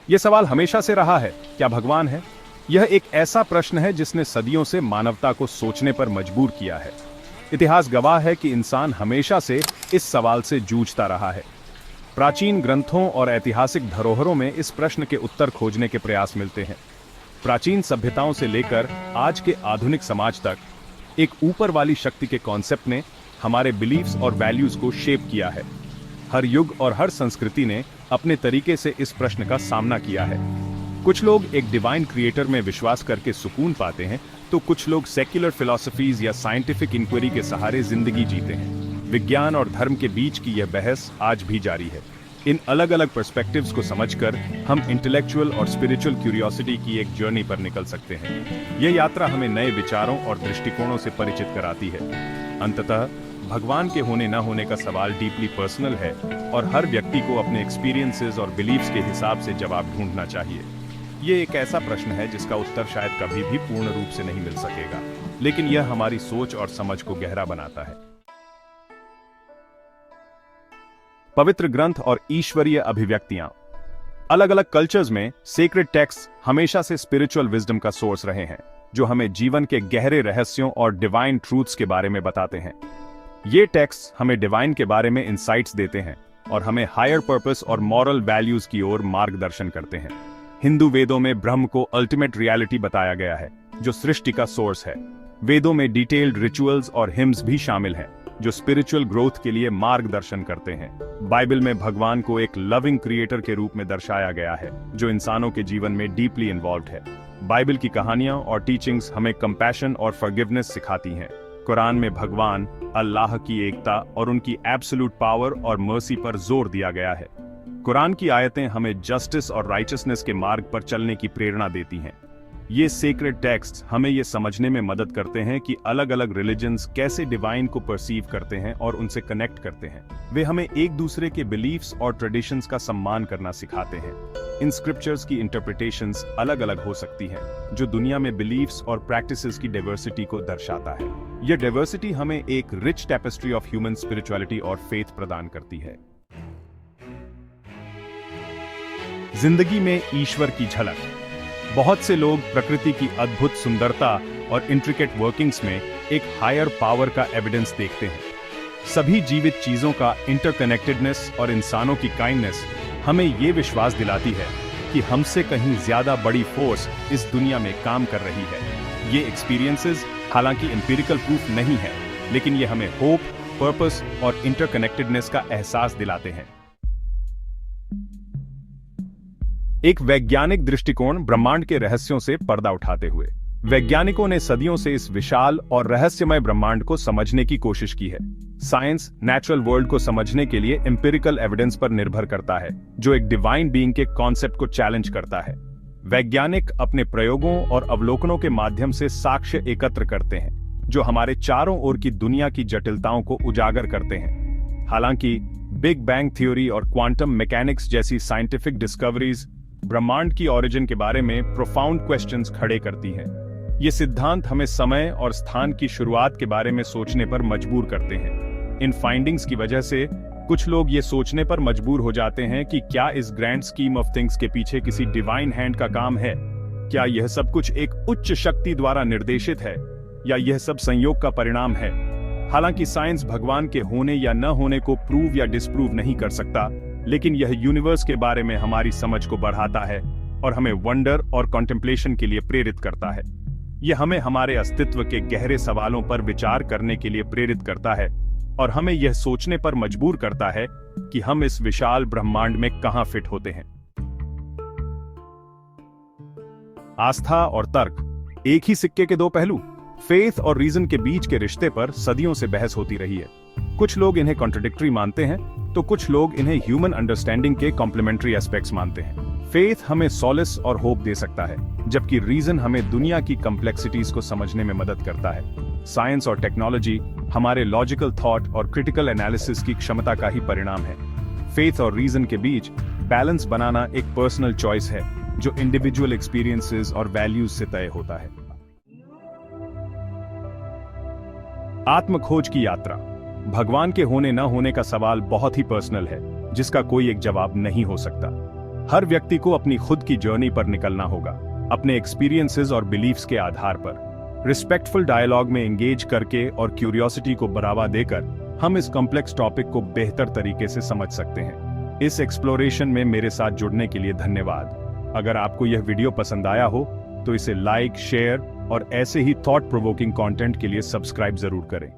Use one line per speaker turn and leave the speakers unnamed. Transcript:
यह सवाल हमेशा से रहा है, क्या भगवान है? यह एक ऐसा प्रश्न है जिसने सदियों से मानवता को सोचने पर मजबूर किया है। इतिहास गवाह है कि इंसान हमेशा से इस सवाल से जूझता रहा है। प्राचीन ग्रंथों और ऐतिहासिक धरोहरों में इस प्रश्न के उत्तर खोजने के प्रयास मिलते हैं। प्राचीन सभ्यताओं से लेकर आज के आधुनिक समाज तक एक ऊपर वाली शक्ति के कॉन्सेप्ट ने हमारे बिलीफ्स और वैल्यूज को शेप किया है। हर युग और हर संस्कृति ने अपने तरीके से इस प्रश्न का सामना किया है। कुछ लोग एक डिवाइन क्रिएटर में विश्वास करके सुकून पाते हैं, तो कुछ लोग सेक्युलर फिलॉसफीज या साइंटिफिक इंक्वायरी के सहारे जिंदगी जीते हैं। विज्ञान और धर्म के बीच की यह बहस आज भी जारी है। इन अलग अलग पर्सपेक्टिव्स को समझकर हम इंटेलेक्चुअल और स्पिरिचुअल क्यूरियोसिटी की एक जर्नी पर निकल सकते हैं। यह यात्रा हमें नए विचारों और दृष्टिकोणों से परिचित कराती है। अंततः भगवान के होने न होने का सवाल डीपली पर्सनल है और हर व्यक्ति को अपने एक्सपीरियंसेस और बिलीव्स के हिसाब से जवाब ढूंढना चाहिए। ये एक ऐसा प्रश्न है जिसका उत्तर शायद कभी भी पूर्ण रूप से नहीं मिल सकेगा, लेकिन यह हमारी सोच और समझ को गहरा बनाता है। पवित्र ग्रंथ और ईश्वरीय अभिव्यक्तियां। अलग अलग कल्चर्स में सेक्रेड टेक्स्ट हमेशा से स्पिरिचुअल विजडम का सोर्स रहे हैं, जो हमें जीवन के गहरे रहस्यों और डिवाइन ट्रूथ्स के बारे में बताते हैं। ये टेक्स्ट हमें डिवाइन के बारे में इंसाइट्स देते हैं और हमें हायर पर्पस और मॉरल वैल्यूज की ओर मार्गदर्शन करते हैं। हिंदू वेदों में ब्रह्म को अल्टीमेट रियलिटी बताया गया है, जो सृष्टि का सोर्स है। वेदों में डिटेल्ड रिचुअल्स और हिम्स भी शामिल हैं, जो स्पिरिचुअल ग्रोथ के लिए मार्गदर्शन करते हैं। बाइबल में भगवान को एक लविंग क्रिएटर के रूप में दर्शाया गया है, जो इंसानों के जीवन में डीपली इन्वॉल्व्ड है। बाइबल की कहानियां और टीचिंग्स हमें कंपैशन और फॉरगिवनेस सिखाती हैं। कुरान में भगवान अल्लाह की एकता और उनकी एब्सोल्यूट पावर और मर्सी पर जोर दिया गया है। कुरान की आयतें हमें जस्टिस और राइचसनेस के मार्ग पर चलने की प्रेरणा देती हैं। ये सेक्रेड टेक्स्ट हमें ये समझने में मदद करते हैं कि अलग अलग रिलीजन्स कैसे डिवाइन को परसीव करते हैं और उनसे कनेक्ट करते हैं। वे हमें एक दूसरे के बिलीफ्स और ट्रेडिशंस का सम्मान करना सिखाते हैं। इन स्क्रिप्चर्स की इंटरप्रिटेशंस अलग अलग हो सकती हैं, जो दुनिया में बिलीफ्स और प्रैक्टिसेस की डाइवर्सिटी को दर्शाता है। यह डाइवर्सिटी हमें एक rich tapestry of human spirituality और फेथ प्रदान करती है। जिंदगी में ईश्वर की झलक। बहुत से लोग प्रकृति की अद्भुत सुंदरता और इंट्रिकेट वर्किंग्स में एक हायर पावर का एविडेंस देखते हैं। सभी जीवित चीजों का इंटरकनेक्टेडनेस और इंसानों की काइंडनेस हमें ये विश्वास दिलाती है कि हमसे कहीं ज्यादा बड़ी फोर्स इस दुनिया में काम कर रही है। ये एक्सपीरियंसेस हालांकि एम्पिरिकल प्रूफ नहीं है, लेकिन ये हमें होप, पर्पस और इंटरकनेक्टेडनेस का एहसास दिलाते हैं। एक वैज्ञानिक दृष्टिकोण ब्रह्मांड के रहस्यों से पर्दा उठाते हुए वैज्ञानिकों ने सदियों से इस विशाल और रहस्यमय ब्रह्मांड को समझने की कोशिश की है। साइंस नेचुरल वर्ल्ड को समझने के लिए एम्पिरिकल एविडेंस पर निर्भर करता है, जो एक डिवाइन बीइंग के कॉन्सेप्ट को चैलेंज करता है। वैज्ञानिक अपने प्रयोगों और अवलोकनों के माध्यम से साक्ष्य एकत्र करते हैं, जो हमारे चारों ओर की दुनिया की जटिलताओं को उजागर करते हैं। हालांकि बिग बैंग थ्योरी और क्वांटम मैकेनिक्स जैसी साइंटिफिक डिस्कवरीज ब्रह्मांड की ओरिजिन के बारे में प्रोफाउंड क्वेश्चंस खड़े करती हैं। ये सिद्धांत हमें समय और स्थान की शुरुआत के बारे में सोचने पर मजबूर करते हैं। इन फाइंडिंग्स की वजह से कुछ लोग ये सोचने पर मजबूर हो जाते हैं कि क्या इस ग्रैंड स्कीम ऑफ थिंग्स के पीछे किसी डिवाइन हैंड का काम है? क्या यह सब कुछ एक उच्च शक्ति द्वारा निर्देशित है, या यह सब संयोग का परिणाम है? हालांकि साइंस भगवान के होने या न होने को प्रूव या डिसप्रूव नहीं कर सकता, लेकिन यह यूनिवर्स के बारे में हमारी समझ को बढ़ाता है और हमें वंडर और कॉन्टेम्पलेशन के लिए प्रेरित करता है। यह हमें हमारे अस्तित्व के गहरे सवालों पर विचार करने के लिए प्रेरित करता है और हमें यह सोचने पर मजबूर करता है कि हम इस विशाल ब्रह्मांड में कहां फिट होते हैं। आस्था और तर्क एक ही सिक्के के दो पहलू। फेथ और रीजन के बीच के रिश्ते पर सदियों से बहस होती रही है। कुछ लोग इन्हें कॉन्ट्रडिक्टरी मानते हैं, तो कुछ लोग इन्हें ह्यूमन अंडरस्टैंडिंग के कॉम्प्लीमेंट्री एस्पेक्ट्स मानते हैं। फेथ हमें सॉलिस और होप दे सकता है, जबकि रीजन हमें दुनिया की कॉम्प्लेक्सिटीज को समझने में मदद करता है। साइंस और टेक्नोलॉजी हमारे लॉजिकल थॉट और क्रिटिकल एनालिसिस की क्षमता का ही परिणाम है। फेथ और रीजन के बीच बैलेंस बनाना एक पर्सनल चॉइस है, जो इंडिविजुअल एक्सपीरियंसेस और वैल्यूज से तय होता है। आत्मखोज की यात्रा। भगवान के होने न होने का सवाल बहुत ही पर्सनल है, जिसका कोई एक जवाब नहीं हो सकता। हर व्यक्ति को अपनी खुद की जर्नी पर निकलना होगा, अपने एक्सपीरियंसेस और बिलीफ्स के आधार पर। रिस्पेक्टफुल डायलॉग में एंगेज करके और क्यूरियोसिटी को बढ़ावा देकर हम इस कॉम्प्लेक्स टॉपिक को बेहतर तरीके से समझ सकते हैं। इस एक्सप्लोरेशन में मेरे साथ जुड़ने के लिए धन्यवाद। अगर आपको यह वीडियो पसंद आया हो तो इसे लाइक, शेयर और ऐसे ही थॉट प्रोवोकिंग कंटेंट के लिए सब्सक्राइब जरूर करें।